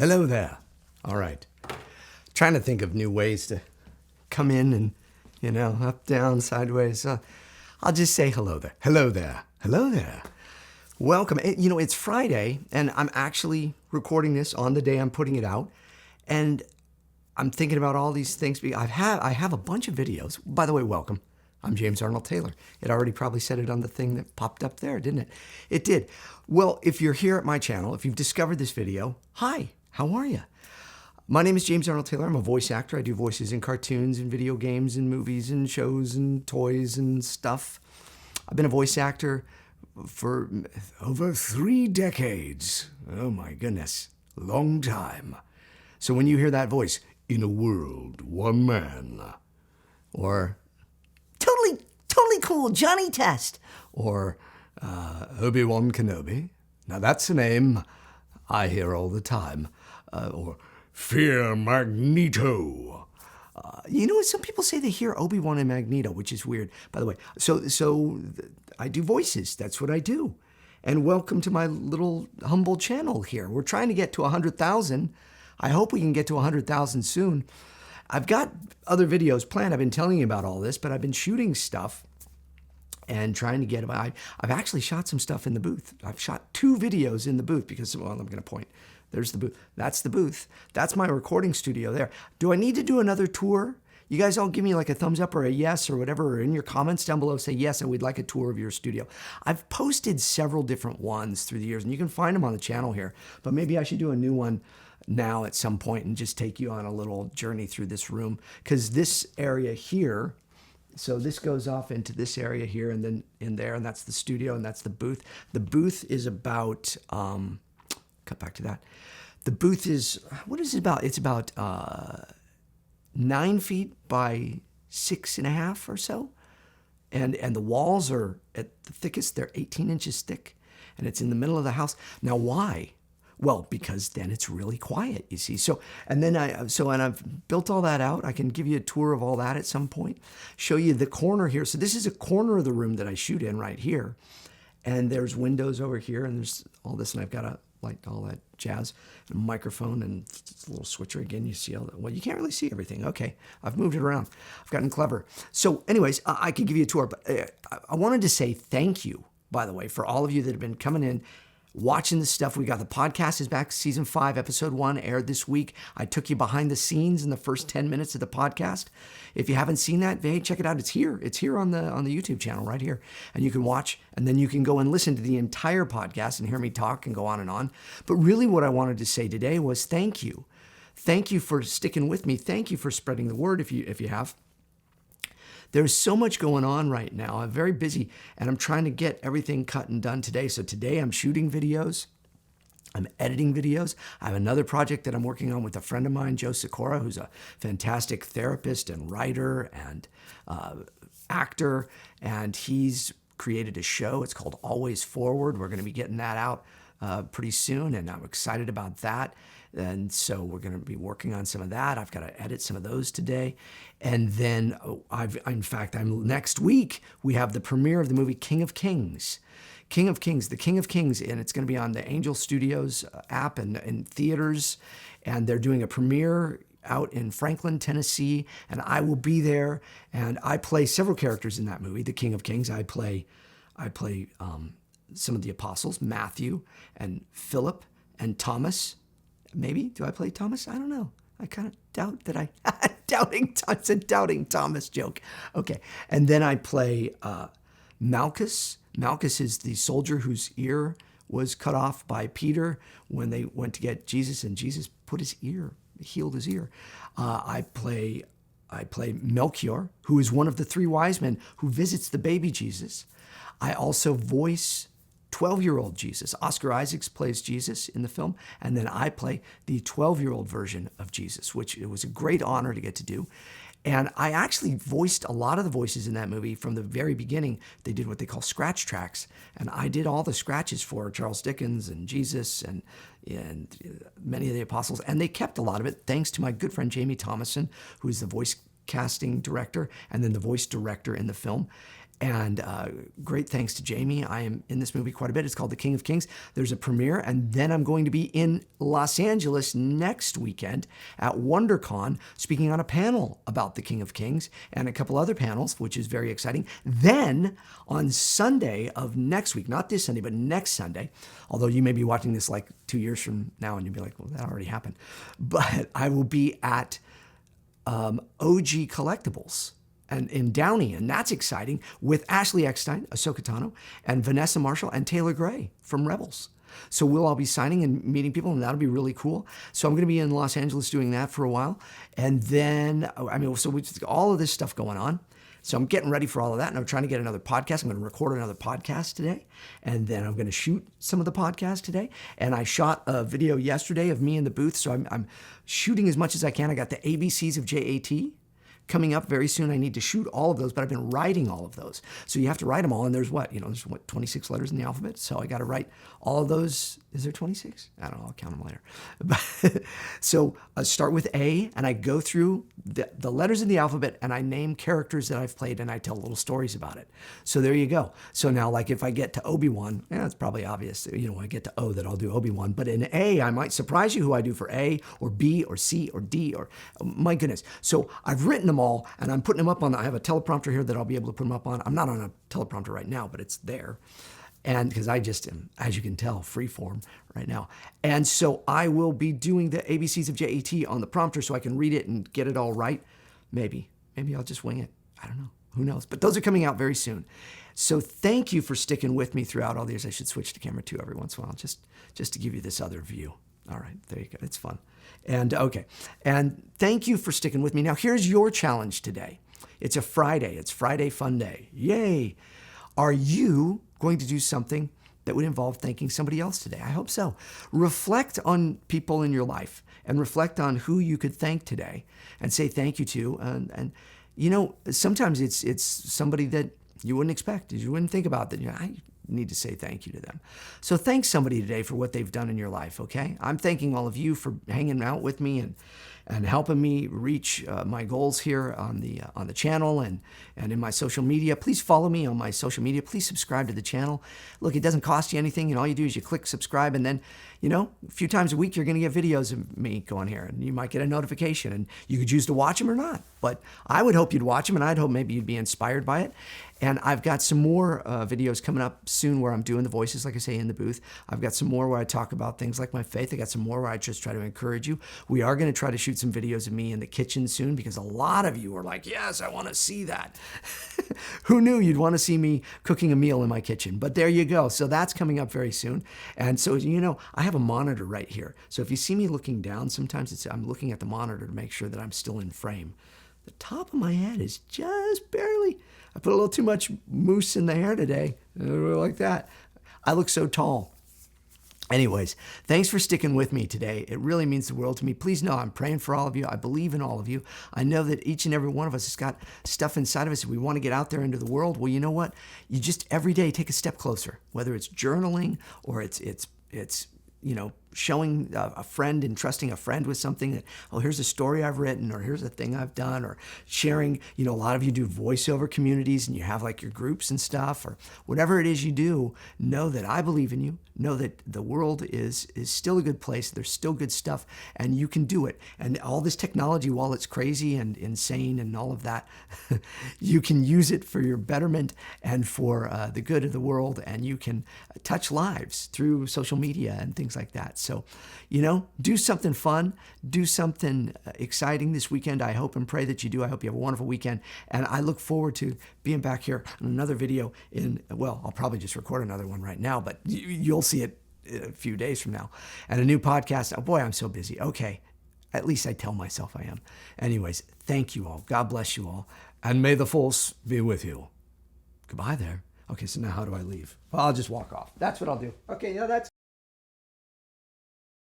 Hello there. All right. Trying to think of new ways to come in and, up, down, sideways. I'll just say hello there. Hello there. Hello there. Welcome. It's Friday, and I'm actually recording this on the day I'm putting it out. And I'm thinking about all these things. I have a bunch of videos. By the way, welcome. I'm James Arnold Taylor. It already probably said it on the thing that popped up there, didn't it? It did. Well, if you're here at my channel, if you've discovered this video, hi, how are you? My name is James Arnold Taylor. I'm a voice actor. I do voices in cartoons and video games and movies and shows and toys and stuff. I've been a voice actor for over 3 decades. Oh my goodness, long time. So when you hear that voice, in a world, one man, or totally cool, Johnny Test, or Obi-Wan Kenobi. Now that's a name I hear all the time. Or Fear Magneto. Some people say they hear Obi-Wan and Magneto, which is weird, by the way. So I do voices. That's what I do. And welcome to my little humble channel here. We're trying to get to 100,000. I hope we can get to 100,000 soon. I've got other videos planned. I've been telling you about all this, but I've been shooting stuff and trying to get them. I've actually shot some stuff in the booth. I've shot 2 videos in the booth because, well, I'm going to point. There's the booth. That's the booth. That's my recording studio there. Do I need to do another tour? You guys all give me like a thumbs up or a yes or whatever, or in your comments down below say yes, and we'd like a tour of your studio. I've posted several different ones through the years, and you can find them on the channel here, but maybe I should do a new one now at some point and just take you on a little journey through this room, because this area here, so this goes off into this area here and then in there, and that's the studio and that's the booth. The booth is about, cut back to that. The booth is, what is it about? It's about 9 feet by 6.5 or so. And the walls are at the thickest, they're 18 inches thick, and it's in the middle of the house. Now, why? Well, because then it's really quiet, you see. And I've built all that out. I can give you a tour of all that at some point, show you the corner here. So this is a corner of the room that I shoot in right here. And there's windows over here, and there's all this, and I've got all that jazz, and a microphone, and a little switcher again. You see all that. Well, you can't really see everything. Okay, I've moved it around. I've gotten clever. So anyways, I could give you a tour, but I wanted to say thank you, by the way, for all of you that have been coming in, watching this stuff. We got the podcast is back. Season 5, episode 1 aired this week. I took you behind the scenes in the first 10 minutes of the podcast. If you haven't seen that, hey, check it out. It's here. It's here on the YouTube channel right here. And you can watch, and then you can go and listen to the entire podcast and hear me talk and go on and on. But really what I wanted to say today was thank you. Thank you for sticking with me. Thank you for spreading the word if you have. There's so much going on right now. I'm very busy, and I'm trying to get everything cut and done today. So today I'm shooting videos. I'm editing videos. I have another project that I'm working on with a friend of mine, Joe Sikora, who's a fantastic therapist and writer and actor, and he's created a show. It's called Always Forward. We're going to be getting that out pretty soon, and I'm excited about that. And so we're going to be working on some of that. I've got to edit some of those today. And then next week, we have the premiere of the movie King of Kings. The King of Kings, and it's going to be on the Angel Studios app and in theaters. And they're doing a premiere out in Franklin, Tennessee, and I will be there. And I play several characters in that movie, The King of Kings. I play some of the apostles, Matthew and Philip and Thomas. Maybe, do I play Thomas? I don't know. I kind of doubt that it's a doubting Thomas joke. Okay, and then I play Malchus. Malchus is the soldier whose ear was cut off by Peter when they went to get Jesus, and Jesus healed his ear. I play Melchior, who is one of the 3 wise men who visits the baby Jesus. I also voice 12-year-old Jesus. Oscar Isaacs plays Jesus in the film, and then I play the 12-year-old version of Jesus, which it was a great honor to get to do. And I actually voiced a lot of the voices in that movie from the very beginning. They did what they call scratch tracks, and I did all the scratches for Charles Dickens and Jesus and many of the apostles, and they kept a lot of it thanks to my good friend Jamie Thomason, who is the voice casting director and then the voice director in the film. And great thanks to Jamie. I am in this movie quite a bit. It's called The King of Kings. There's a premiere, and then I'm going to be in Los Angeles next weekend at WonderCon speaking on a panel about The King of Kings and a couple other panels, which is very exciting. Then on Sunday of next week, not this Sunday, but next Sunday, although you may be watching this like 2 years from now and you'll be like, well, that already happened. But I will be at OG Collectibles and in Downey, and that's exciting, with Ashley Eckstein, Ahsoka Tano, and Vanessa Marshall, and Taylor Gray from Rebels. So we'll all be signing and meeting people, and that'll be really cool. So I'm going to be in Los Angeles doing that for a while. And then, so we just all of this stuff going on. So I'm getting ready for all of that, and I'm trying to get another podcast. I'm going to record another podcast today, and then I'm going to shoot some of the podcast today. And I shot a video yesterday of me in the booth, so I'm shooting as much as I can. I got the ABCs of JAT coming up very soon. I need to shoot all of those, but I've been writing all of those. So you have to write them all, and there's 26 letters in the alphabet, so I got to write all of those. Is there 26? I don't know, I'll count them later. So I start with A, and I go through the letters in the alphabet, and I name characters that I've played, and I tell little stories about it. So there you go. So now, like if I get to Obi-Wan, it's probably obvious, when I get to O that I'll do Obi-Wan, but in A, I might surprise you who I do for A, or B, or C, or D, or my goodness. So I've written them all, and I'm putting them up on, I have a teleprompter here that I'll be able to put them up on. I'm not on a teleprompter right now, but it's there. And because I just am, as you can tell, freeform right now. And so I will be doing the ABCs of JAT on the prompter so I can read it and get it all right. Maybe I'll just wing it. I don't know. Who knows? But those are coming out very soon. So thank you for sticking with me throughout all these. I should switch to camera 2 every once in a while just to give you this other view. All right, there you go. It's fun. And okay. And thank you for sticking with me. Now here's your challenge today. It's a Friday. It's Friday Fun Day. Yay. Are you going to do something that would involve thanking somebody else today? I hope so. Reflect on people in your life and reflect on who you could thank today and say thank you to. And sometimes it's somebody that you wouldn't expect, you wouldn't think about that. I need to say thank you to them. So thank somebody today for what they've done in your life, okay? I'm thanking all of you for hanging out with me and helping me reach my goals here on the channel and in my social media. Please follow me on my social media. Please subscribe to the channel. Look, it doesn't cost you anything, and all you do is you click subscribe, and then, a few times a week you're going to get videos of me going here, and you might get a notification, and you could choose to watch them or not. But I would hope you'd watch them, and I'd hope maybe you'd be inspired by it. And I've got some more videos coming up soon where I'm doing the voices, like I say, in the booth. I've got some more where I talk about things like my faith. I got some more where I just try to encourage you. We are going to try to shoot some videos of me in the kitchen soon because a lot of you are like, yes, I want to see that. Who knew you'd want to see me cooking a meal in my kitchen? But there you go. So that's coming up very soon. And so, I have a monitor right here. So if you see me looking down, sometimes I'm looking at the monitor to make sure that I'm still in frame. The top of my head is just barely, I put a little too much mousse in the hair today. Like that. I look so tall. Anyways, thanks for sticking with me today. It really means the world to me. Please know I'm praying for all of you. I believe in all of you. I know that each and every one of us has got stuff inside of us that we want to get out there into the world. Well, you know what? You just every day take a step closer, whether it's journaling or it's showing a friend and trusting a friend with something that, here's a story I've written, or here's a thing I've done, or sharing, a lot of you do voiceover communities and you have like your groups and stuff, or whatever it is you do, know that I believe in you. Know that the world is still a good place. There's still good stuff and you can do it. And all this technology, while it's crazy and insane and all of that, you can use it for your betterment and for the good of the world. And you can touch lives through social media and things like that. So, do something fun, do something exciting this weekend. I hope and pray that you do. I hope you have a wonderful weekend. And I look forward to being back here on another video I'll probably just record another one right now, but you'll see it a few days from now. And a new podcast. Oh boy, I'm so busy. Okay. At least I tell myself I am. Anyways, thank you all. God bless you all. And may the force be with you. Goodbye there. Okay, so now how do I leave? Well, I'll just walk off. That's what I'll do. Okay, that's